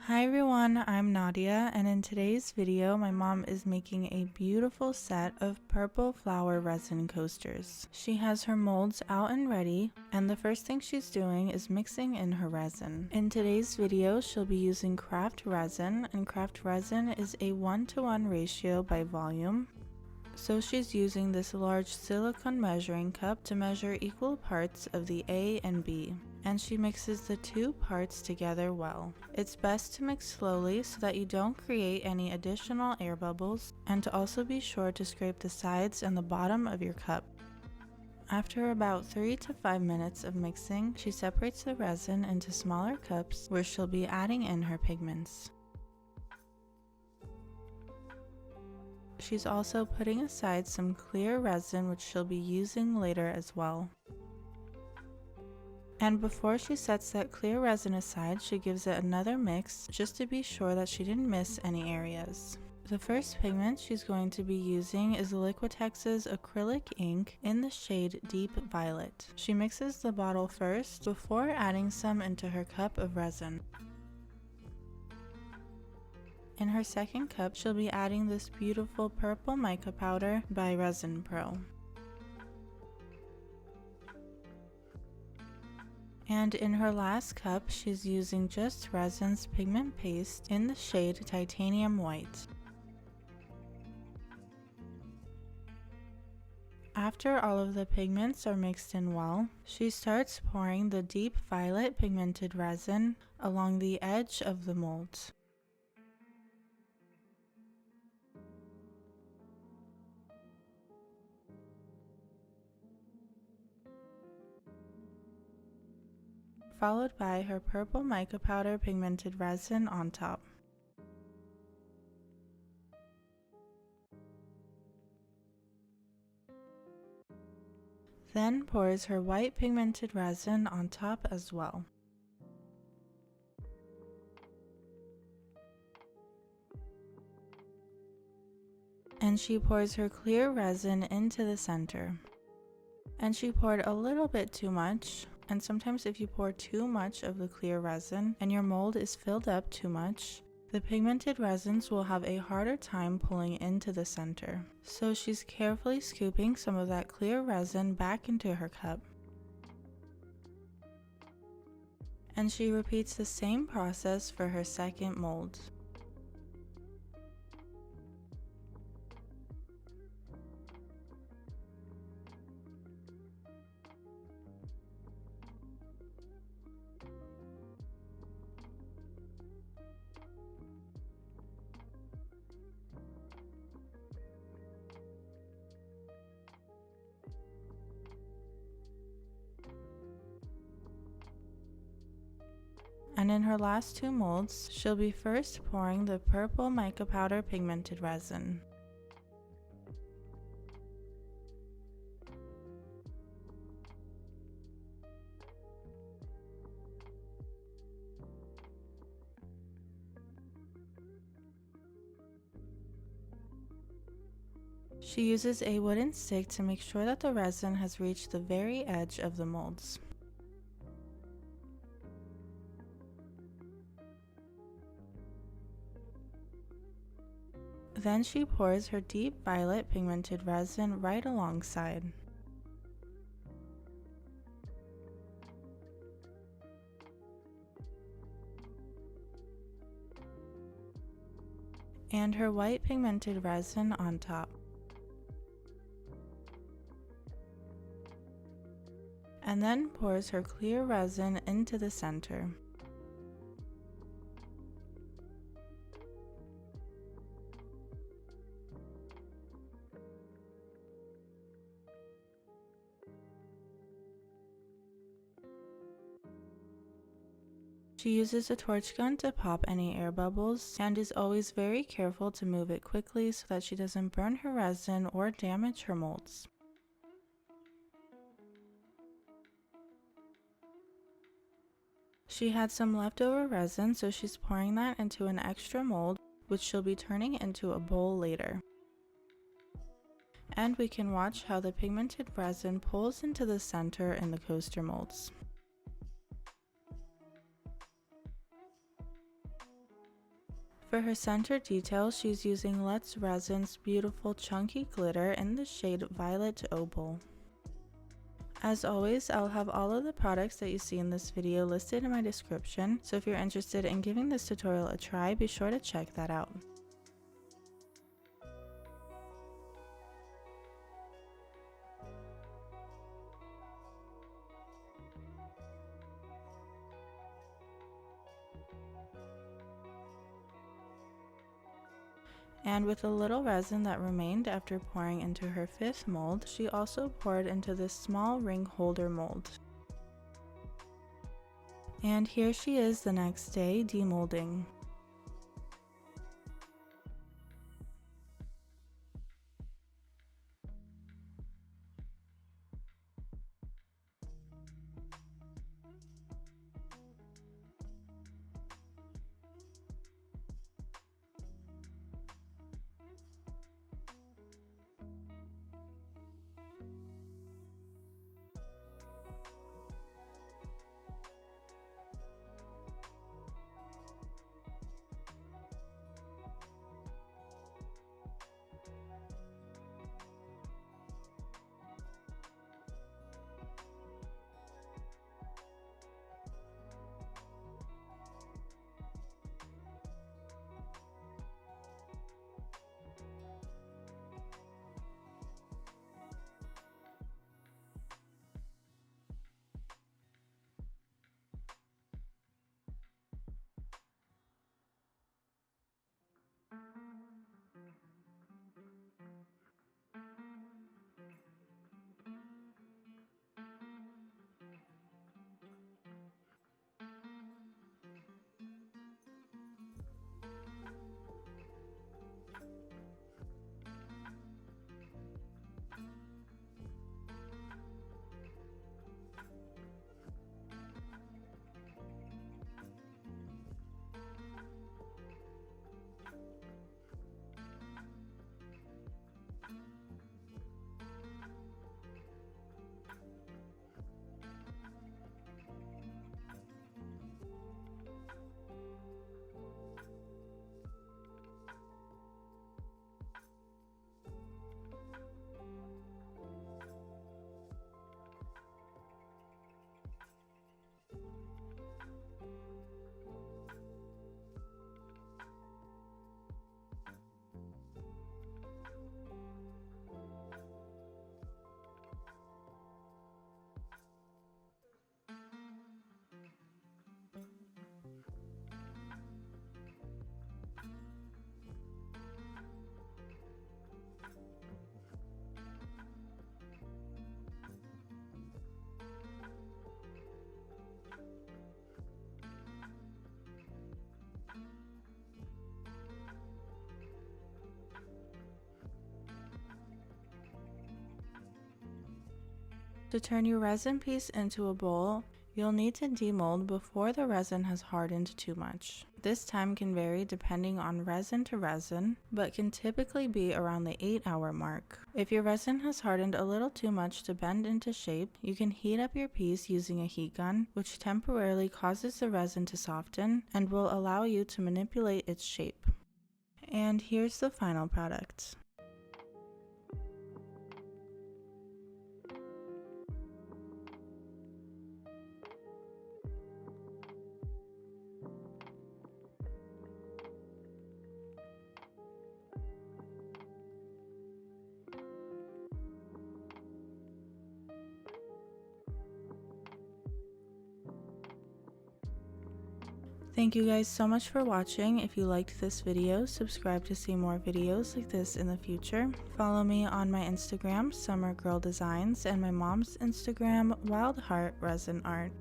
Hi everyone, I'm Nadia, and in today's video my mom is making a beautiful set of purple flower resin coasters. She has her molds out and ready, and the first thing she's doing is mixing in her resin. In today's video she'll be using craft resin, and craft resin is a 1-to-1 ratio by volume. So she's using this large silicone measuring cup to measure equal parts of the A and B, and she mixes the two parts together well. It's best to mix slowly so that you don't create any additional air bubbles, and to also be sure to scrape the sides and the bottom of your cup. After about 3 to 5 minutes of mixing, she separates the resin into smaller cups where she'll be adding in her pigments. She's also putting aside some clear resin which she'll be using later as well. And before she sets that clear resin aside, she gives it another mix just to be sure that she didn't miss any areas. The first pigment she's going to be using is Liquitex's acrylic ink in the shade Deep Violet. She mixes the bottle first before adding some into her cup of resin. In her second cup, she'll be adding this beautiful purple mica powder by Resin Pro. And in her last cup, she's using just Resin's pigment paste in the shade Titanium White. After all of the pigments are mixed in well, she starts pouring the Deep Violet pigmented resin along the edge of the mold. Followed by her purple mica powder pigmented resin on top. Then pours her white pigmented resin on top as well. And she pours her clear resin into the center. And she poured a little bit too much, and sometimes if you pour too much of the clear resin and your mold is filled up too much, the pigmented resins will have a harder time pulling into the center. So she's carefully scooping some of that clear resin back into her cup. And she repeats the same process for her second mold. And in her last two molds, she'll be first pouring the purple mica powder pigmented resin. She uses a wooden stick to make sure that the resin has reached the very edge of the molds. Then she pours her Deep Violet pigmented resin right alongside. And her white pigmented resin on top. And then pours her clear resin into the center. She uses a torch gun to pop any air bubbles and is always very careful to move it quickly so that she doesn't burn her resin or damage her molds. She had some leftover resin, so she's pouring that into an extra mold, which she'll be turning into a bowl later. And we can watch how the pigmented resin pulls into the center in the coaster molds. For her center detail, she's using Let's Resin's beautiful chunky glitter in the shade Violet Opal. As always, I'll have all of the products that you see in this video listed in my description, so if you're interested in giving this tutorial a try, be sure to check that out. And with the little resin that remained after pouring into her 5th mold, she also poured into this small ring holder mold. And here she is the next day demolding. To turn your resin piece into a bowl, you'll need to demold before the resin has hardened too much. This time can vary depending on resin to resin, but can typically be around the 8-hour mark. If your resin has hardened a little too much to bend into shape, you can heat up your piece using a heat gun, which temporarily causes the resin to soften and will allow you to manipulate its shape. And here's the final product. Thank you guys so much for watching. If you liked this video, subscribe to see more videos like this in the future. Follow me on my Instagram, Summer Girl Designs, and my mom's Instagram, Wild Heart Resin Art.